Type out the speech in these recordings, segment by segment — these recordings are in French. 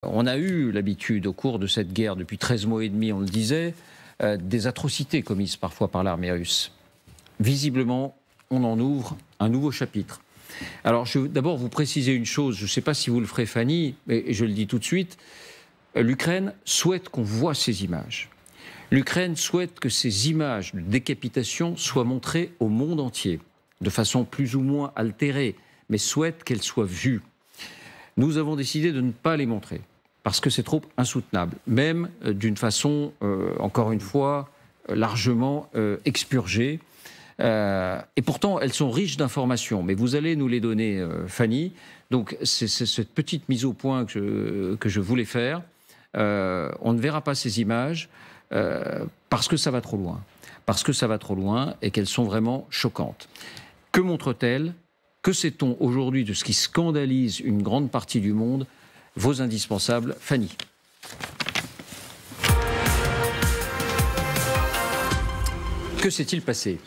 On a eu l'habitude au cours de cette guerre, depuis 13 mois et demi, on le disait, des atrocités commises parfois par l'armée russe. Visiblement, on en ouvre un nouveau chapitre. Alors, je veux d'abord vous préciser une chose, je ne sais pas si vous le ferez, Fanny, et je le dis tout de suite, l'Ukraine souhaite qu'on voit ces images. L'Ukraine souhaite que ces images de décapitation soient montrées au monde entier, de façon plus ou moins altérée, mais souhaite qu'elles soient vues. Nous avons décidé de ne pas les montrer, parce que c'est trop insoutenable, même d'une façon, encore une fois, largement expurgée. Et pourtant, elles sont riches d'informations, mais vous allez nous les donner, Fanny. Donc, c'est cette petite mise au point que je voulais faire. On ne verra pas ces images parce que ça va trop loin. Parce que ça va trop loin et qu'elles sont vraiment choquantes. Que montrent-elles ? Que sait-on aujourd'hui de ce qui scandalise une grande partie du monde ? Vos indispensables, Fanny. Que s'est-il passé ?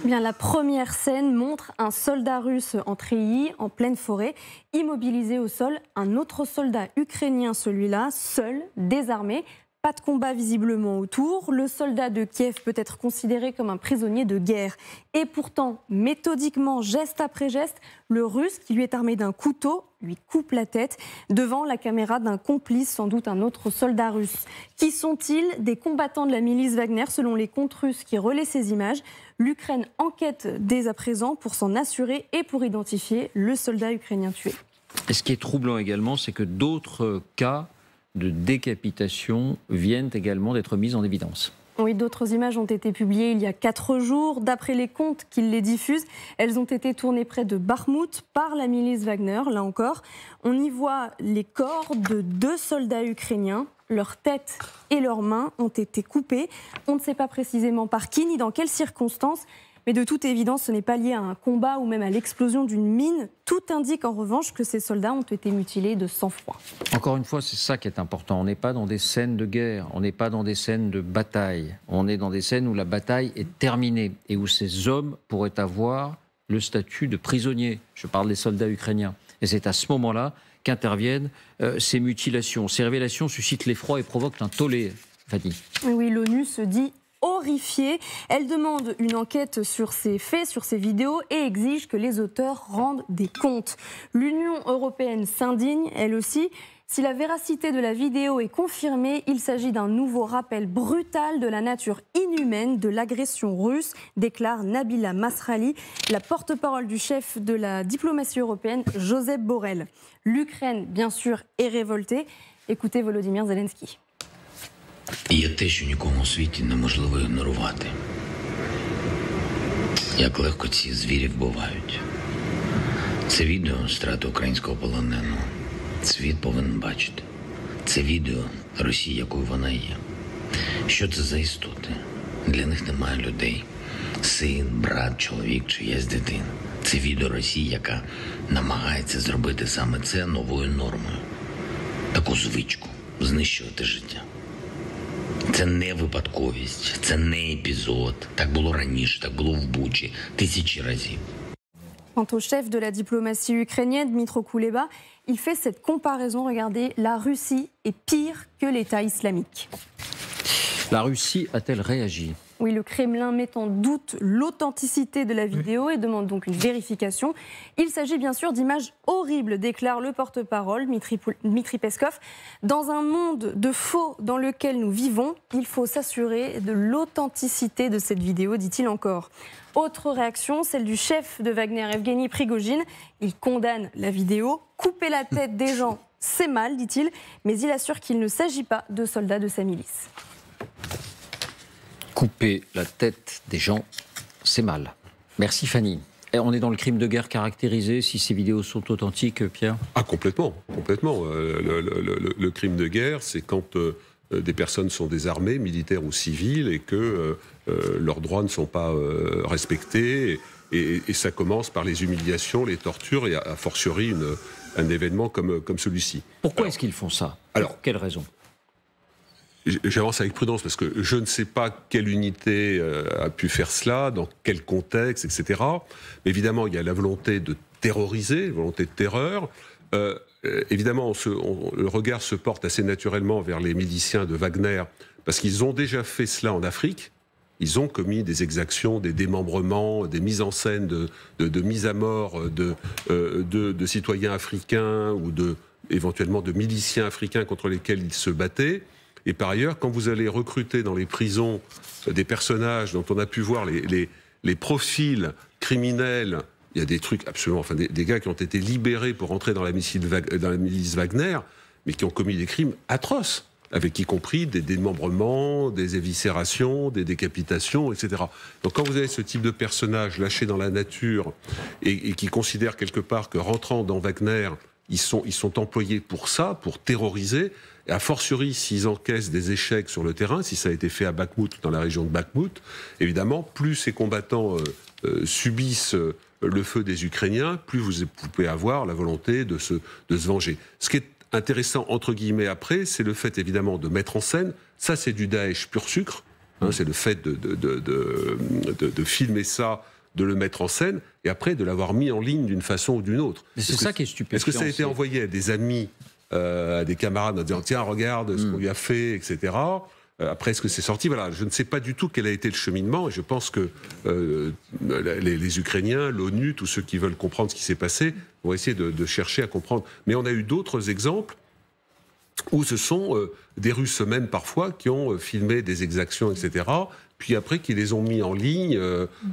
Eh bien, la première scène montre un soldat russe en treillis, en pleine forêt, immobilisé au sol. Un autre soldat ukrainien, celui-là, seul, désarmé. Pas de combat visiblement autour. Le soldat de Kiev peut être considéré comme un prisonnier de guerre. Et pourtant, méthodiquement, geste après geste, le Russe, qui lui est armé d'un couteau, lui coupe la tête devant la caméra d'un complice, sans doute un autre soldat russe. Qui sont-ils ? Des combattants de la milice Wagner, selon les comptes russes qui relaient ces images. L'Ukraine enquête dès à présent pour s'en assurer et pour identifier le soldat ukrainien tué. Et ce qui est troublant également, c'est que d'autres cas de décapitation viennent également d'être mises en évidence. Oui, d'autres images ont été publiées il y a 4 jours. D'après les comptes qui les diffusent, elles ont été tournées près de Bakhmout par la milice Wagner. Là encore, on y voit les corps de 2 soldats ukrainiens. Leurs têtes et leurs mains ont été coupées. On ne sait pas précisément par qui ni dans quelles circonstances. Mais de toute évidence, ce n'est pas lié à un combat ou même à l'explosion d'une mine. Tout indique en revanche que ces soldats ont été mutilés de sang-froid. Encore une fois, c'est ça qui est important. On n'est pas dans des scènes de guerre, on n'est pas dans des scènes de bataille. On est dans des scènes où la bataille est terminée et où ces hommes pourraient avoir le statut de prisonniers. Je parle des soldats ukrainiens. Et c'est à ce moment-là qu'interviennent ces mutilations. Ces révélations suscitent l'effroi et provoquent un tollé, Fanny. Oui, l'ONU se dit horrifiée. Elle demande une enquête sur ces faits, sur ces vidéos et exige que les auteurs rendent des comptes. L'Union européenne s'indigne, elle aussi. Si la véracité de la vidéo est confirmée, il s'agit d'un nouveau rappel brutal de la nature inhumaine de l'agression russe, déclare Nabila Masrali, la porte-parole du chef de la diplomatie européenne, Josep Borrell. L'Ukraine, bien sûr, est révoltée. Écoutez Volodymyr Zelensky. Є те, що нікому у світі неможливо ігнорувати. Як легко ці звірі вбивають. Це відео страти українського полоненого. Світ повинен бачити. Це відео Росії, якою вона є. Що це за істоти? Для них немає людей. Син, брат, чоловік, чиясь дитина. Це відео Росії, яка намагається зробити саме це новою нормою. Таку звичку – знищувати життя. Це не випадковість, це не епізод. Так було раніше, так було в Бучі тисячі разів. Quant au chef de la diplomatie ukrainienne, Dmytro Kuleba, il fait cette comparaison. Regardez, la Russie est pire que l'État islamique. La Russie a-t-elle réagi ? Oui, le Kremlin met en doute l'authenticité de la vidéo et demande donc une vérification. Il s'agit bien sûr d'images horribles, déclare le porte-parole Dmitri Peskov. Dans un monde de faux dans lequel nous vivons, il faut s'assurer de l'authenticité de cette vidéo, dit-il encore. Autre réaction, celle du chef de Wagner, Evgeny Prigojine. Il condamne la vidéo. Couper la tête des gens, c'est mal, dit-il, mais il assure qu'il ne s'agit pas de soldats de sa milice. Couper la tête des gens, c'est mal. Merci Fanny. Et on est dans le crime de guerre caractérisé, si ces vidéos sont authentiques, Pierre ? Ah, complètement, complètement. Le crime de guerre, c'est quand des personnes sont désarmées, militaires ou civiles, et que leurs droits ne sont pas respectés. Et ça commence par les humiliations, les tortures, et a fortiori un événement comme celui-ci. Pourquoi est-ce qu'ils font ça ? Pour quelle raison ? J'avance avec prudence parce que je ne sais pas quelle unité a pu faire cela, dans quel contexte, etc. Mais évidemment, il y a la volonté de terroriser, la volonté de terreur. évidemment, le regard se porte assez naturellement vers les miliciens de Wagner, parce qu'ils ont déjà fait cela en Afrique. Ils ont commis des exactions, des démembrements, des mises en scène de mise à mort de citoyens africains ou éventuellement de miliciens africains contre lesquels ils se battaient. Et par ailleurs, quand vous allez recruter dans les prisons des personnages dont on a pu voir les profils criminels, il y a des trucs absolument... Enfin, des gars qui ont été libérés pour entrer dans la milice Wagner, mais qui ont commis des crimes atroces, avec y compris des démembrements, des éviscérations, des décapitations, etc. Donc quand vous avez ce type de personnage lâché dans la nature et qui considère quelque part que rentrant dans Wagner, ils sont employés pour ça, pour terroriser, et a fortiori s'ils encaissent des échecs sur le terrain, si ça a été fait à Bakhmout, dans la région de Bakhmout, évidemment, plus ces combattants subissent le feu des Ukrainiens, plus vous pouvez avoir la volonté de se venger. Ce qui est intéressant, entre guillemets, après, c'est le fait, évidemment, de mettre en scène. Ça, c'est du Daesh pur sucre. Hein, c'est le fait de filmer ça, de le mettre en scène, et après, de l'avoir mis en ligne d'une façon ou d'une autre. Mais c'est ça qui est stupéfiant. Est-ce que ça a été envoyé à des amis, à des camarades, en disant « Tiens, regarde ce qu'on lui a fait, etc. » Après, est-ce que c'est sorti? Voilà, je ne sais pas du tout quel a été le cheminement, et je pense que les Ukrainiens, l'ONU, tous ceux qui veulent comprendre ce qui s'est passé, vont essayer de chercher à comprendre. Mais on a eu d'autres exemples où ce sont des Russes eux-mêmes, parfois, qui ont filmé des exactions, etc., puis après qui les ont mis en ligne,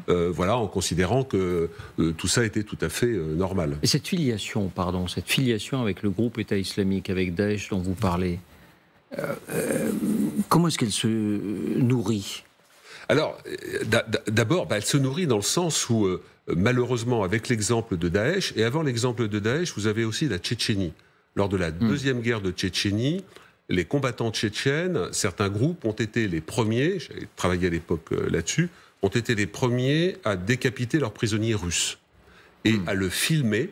voilà, en considérant que tout ça était tout à fait normal. Et cette filiation avec le groupe État islamique, avec Daesh dont vous parlez, comment est-ce qu'elle se nourrit? Alors, d'abord, elle se nourrit dans le sens où, malheureusement, avec l'exemple de Daesh, et avant l'exemple de Daesh, vous avez aussi la Tchétchénie. Lors de la deuxième guerre de Tchétchénie, les combattants tchétchènes, certains groupes ont été les premiers, j'avais travaillé à l'époque là-dessus, ont été les premiers à décapiter leurs prisonniers russes et à le filmer.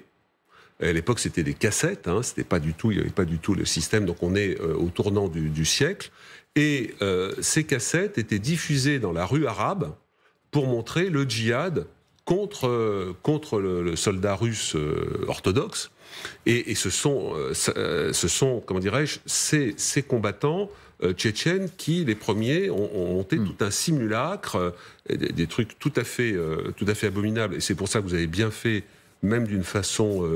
À l'époque, c'était des cassettes, hein, il n'y avait pas du tout le système, donc on est au tournant du siècle. Et ces cassettes étaient diffusées dans la rue arabe pour montrer le djihad contre le soldat russe orthodoxe. Et ce sont, comment dirais-je, ces combattants tchétchènes qui, les premiers, ont monté tout un simulacre, des trucs tout à fait abominables. Et c'est pour ça que vous avez bien fait, même d'une façon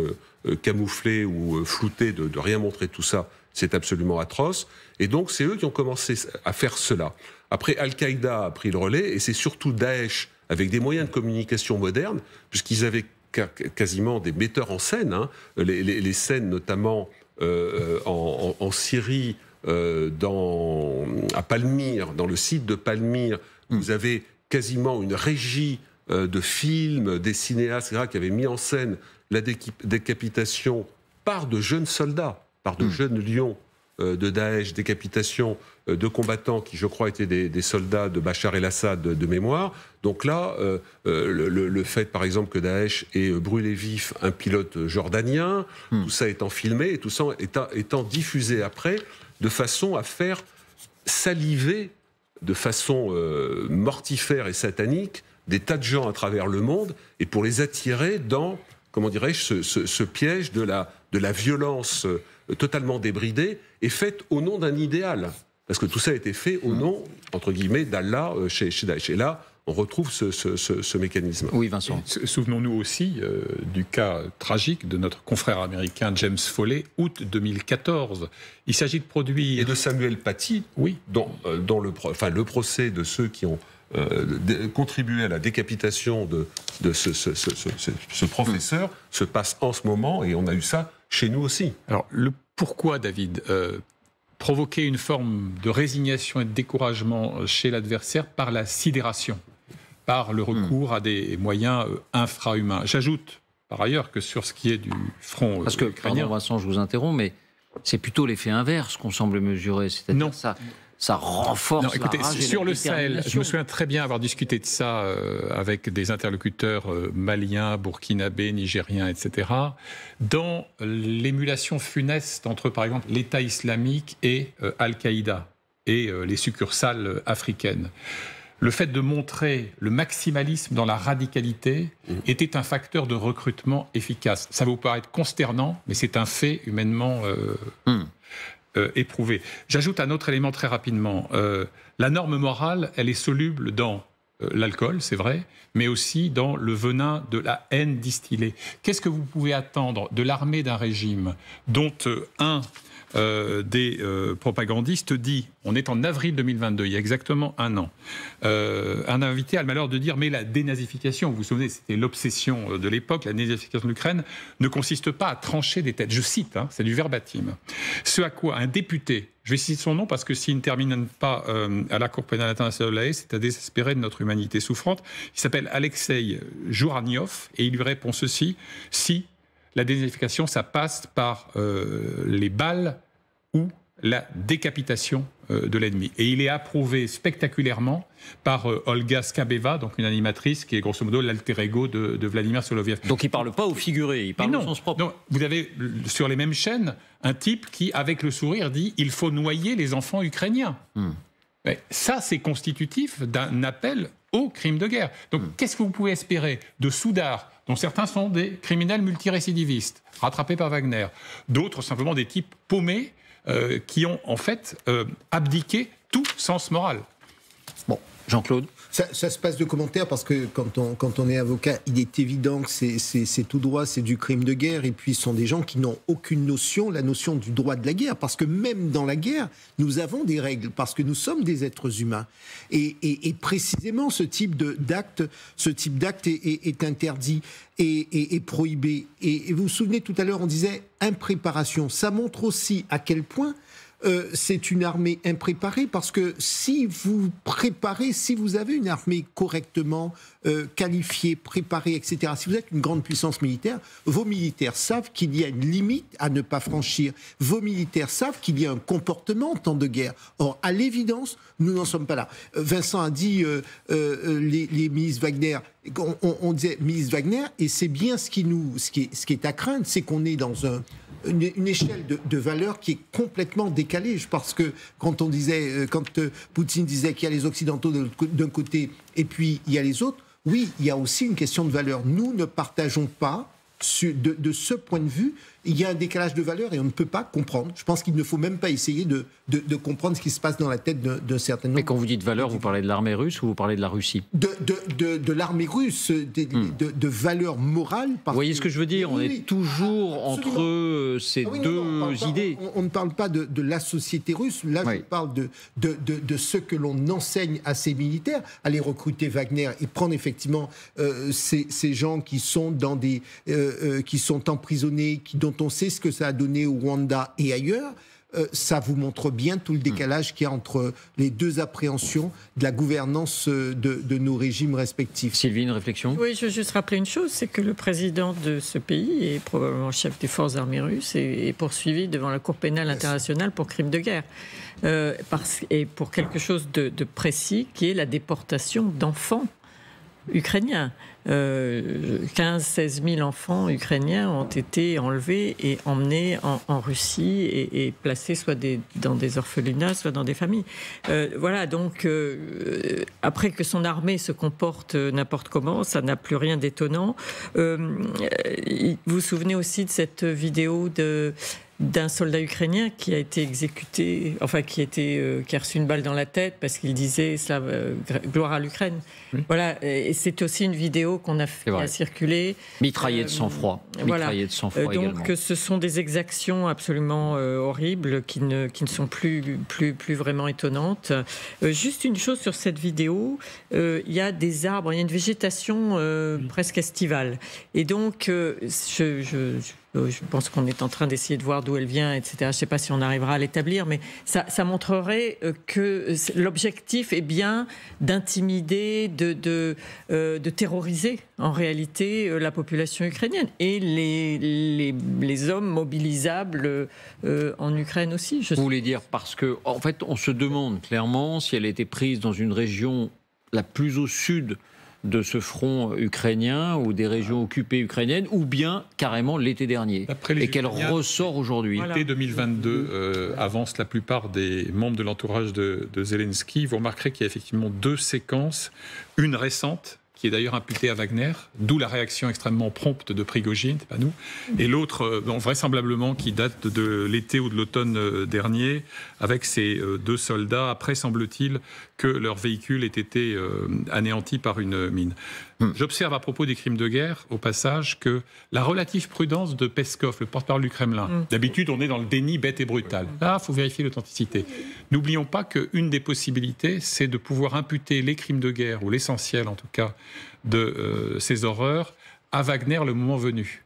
camouflée ou floutée, de rien montrer tout ça. C'est absolument atroce. Et donc, c'est eux qui ont commencé à faire cela. Après, Al-Qaïda a pris le relais, et c'est surtout Daesh, avec des moyens de communication modernes, puisqu'ils avaient quasiment des metteurs en scène, hein, les scènes notamment en Syrie, à Palmyre, dans le site de Palmyre, vous avez quasiment une régie de films, des cinéastes, etc., qui avaient mis en scène la décapitation par de jeunes soldats, par de jeunes lions de Daesh, décapitation de combattants qui, je crois, étaient des soldats de Bachar el-Assad de mémoire. Donc là, le fait, par exemple, que Daesh ait brûlé vif un pilote jordanien, tout ça étant filmé et tout ça étant diffusé après, de façon à faire saliver de façon mortifère et satanique des tas de gens à travers le monde, et pour les attirer dans, comment dirais-je, ce piège de la violence totalement débridée et faite au nom d'un idéal. Parce que tout ça a été fait au nom, entre guillemets, d'Allah chez Daesh. Et là, on retrouve ce mécanisme. Oui, Vincent. Souvenons-nous aussi du cas tragique de notre confrère américain James Foley, août 2014. Il s'agit de produire... Et de Samuel Paty, oui, dont le procès de ceux qui ont contribué à la décapitation de ce professeur se passe en ce moment, et on a eu ça chez nous aussi. Alors, pourquoi, David provoquer une forme de résignation et de découragement chez l'adversaire par la sidération, par le recours à des moyens infrahumains. J'ajoute, par ailleurs, que sur ce qui est du front Parce que, ukrainien... pardon Vincent, je vous interromps, mais c'est plutôt l'effet inverse qu'on semble mesurer. C'est-à-dire ça renforce la rage et sur la le Sahel, détermination. je me souviens très bien avoir discuté de ça avec des interlocuteurs maliens, burkinabés, nigériens, etc. Dans l'émulation funeste entre, par exemple, l'État islamique et Al-Qaïda et les succursales africaines. le fait de montrer le maximalisme dans la radicalité était un facteur de recrutement efficace. Ça va vous paraître consternant, mais c'est un fait humainement éprouvé. J'ajoute un autre élément très rapidement. La norme morale, elle est soluble dans l'alcool, c'est vrai, mais aussi dans le venin de la haine distillée. Qu'est-ce que vous pouvez attendre de l'armée d'un régime dont un des propagandistes dit, on est en avril 2022, il y a exactement un an, un invité a le malheur de dire, mais la dénazification, vous vous souvenez, c'était l'obsession de l'époque, la dénazification de l'Ukraine ne consiste pas à trancher des têtes. Je cite, c'est du verbatim. Ce à quoi un député, je vais citer son nom parce que s'il ne termine pas à la Cour pénale internationale de l'Haye, c'est à désespérer de notre humanité souffrante. Il s'appelle Alexei Jouraniov et il lui répond ceci, si la dénazification, ça passe par les balles ou la décapitation de l'ennemi. Et il est approuvé spectaculairement par Olga Skabeva, donc une animatrice qui est grosso modo l'alter ego de Vladimir Soloviev. Donc il ne parle pas au figuré, il parle au sens propre. Non, vous avez sur les mêmes chaînes un type qui, avec le sourire, dit « il faut noyer les enfants ukrainiens ». Mais ça, c'est constitutif d'un appel au crime de guerre. Donc qu'est-ce que vous pouvez espérer de soudards, dont certains sont des criminels multirécidivistes, rattrapés par Wagner, d'autres simplement des types paumés, qui ont en fait abdiqué tout sens moral. Bon, Jean-Claude. Ça se passe de commentaires parce que quand on est avocat, il est évident que c'est tout droit, c'est du crime de guerre. Et puis, ce sont des gens qui n'ont aucune notion, la notion du droit de la guerre. Parce que même dans la guerre, nous avons des règles, parce que nous sommes des êtres humains. Et précisément, ce type d'acte est interdit et prohibé. Et vous vous souvenez, tout à l'heure, on disait impréparation. Ça montre aussi à quel point c'est une armée impréparée, parce que si vous préparez, si vous avez une armée correctement qualifiée, préparée, etc., si vous êtes une grande puissance militaire, vos militaires savent qu'il y a une limite à ne pas franchir. Vos militaires savent qu'il y a un comportement en temps de guerre. Or, à l'évidence, nous n'en sommes pas là. Vincent a dit les milices Wagner. On disait milices Wagner, et c'est bien ce qui est à craindre, c'est qu'on est dans une échelle de valeurs qui est complètement décalée. Parce que quand Poutine disait qu'il y a les Occidentaux d'un côté et puis il y a les autres, oui, il y a aussi une question de valeur. Nous ne partageons pas, de ce point de vue, il y a un décalage de valeurs et on ne peut pas comprendre. Je pense qu'il ne faut même pas essayer de comprendre ce qui se passe dans la tête d'un certain nombre. Mais quand vous dites valeurs, vous parlez de l'armée russe ou vous parlez de la Russie ? De l'armée russe, de valeurs morales. Vous voyez ce que je veux dire ? On est toujours entre ces deux idées. On ne parle pas de la société russe. Là, je parle de ce que l'on enseigne à ces militaires, aller recruter Wagner et prendre effectivement ces gens qui sont qui sont emprisonnés, dont on sait ce que ça a donné au Rwanda et ailleurs. Ça vous montre bien tout le décalage qu'il y a entre les deux appréhensions de la gouvernance de nos régimes respectifs. Sylvie, une réflexion ? Oui, je veux juste rappeler une chose, c'est que le président de ce pays est probablement chef des forces armées russes et est poursuivi devant la Cour pénale internationale pour crime de guerre. Et pour quelque chose de précis, qui est la déportation d'enfants ukrainiens. 15-16 000 enfants ukrainiens ont été enlevés et emmenés en Russie et placés soit dans des orphelinats, soit dans des familles. Voilà, donc après que son armée se comporte n'importe comment, ça n'a plus rien d'étonnant. Vous vous souvenez aussi de cette vidéo d'un soldat ukrainien qui a été exécuté, enfin qui a reçu une balle dans la tête parce qu'il disait gloire à l'Ukraine. Voilà, et c'est aussi une vidéo qu'on a fait circuler. Mitraillé de sang-froid. Mitraillé de sang-froid également. Donc ce sont des exactions absolument horribles qui ne sont plus vraiment étonnantes. Juste une chose sur cette vidéo, il y a des arbres, il y a une végétation presque estivale. Et donc je pense qu'on est en train d'essayer de voir d'où elle vient, etc. Je ne sais pas si on arrivera à l'établir, mais ça montrerait que l'objectif est bien d'intimider, de terroriser en réalité la population ukrainienne et les hommes mobilisables en Ukraine aussi. Vous voulez dire parce que, en fait, on se demande clairement si elle a été prise dans une région la plus au sud de ce front ukrainien ou des régions occupées ukrainiennes, ou bien carrément l'été dernier, et qu'elle ressort aujourd'hui. L'été 2022 avance la plupart des membres de l'entourage de Zelensky. Vous remarquerez qu'il y a effectivement 2 séquences, une récente, qui est d'ailleurs imputée à Wagner, d'où la réaction extrêmement prompte de Prigojine, c'est pas nous, et l'autre, vraisemblablement, qui date de l'été ou de l'automne dernier, avec ces 2 soldats, après, semble-t-il, que leur véhicule ait été anéanti par une mine. J'observe à propos des crimes de guerre, au passage, que la relative prudence de Peskov, le porte-parole du Kremlin, d'habitude on est dans le déni bête et brutal. Là, il faut vérifier l'authenticité. N'oublions pas qu'une des possibilités, c'est de pouvoir imputer les crimes de guerre, ou l'essentiel en tout cas, de ces horreurs, à Wagner le moment venu.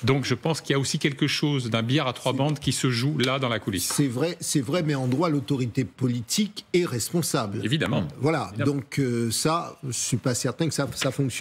Donc je pense qu'il y a aussi quelque chose d'un billard à 3 bandes qui se joue là dans la coulisse. C'est vrai, mais en droit, l'autorité politique est responsable. Évidemment. Voilà, Évidemment. donc ça, je ne suis pas certain que ça fonctionne.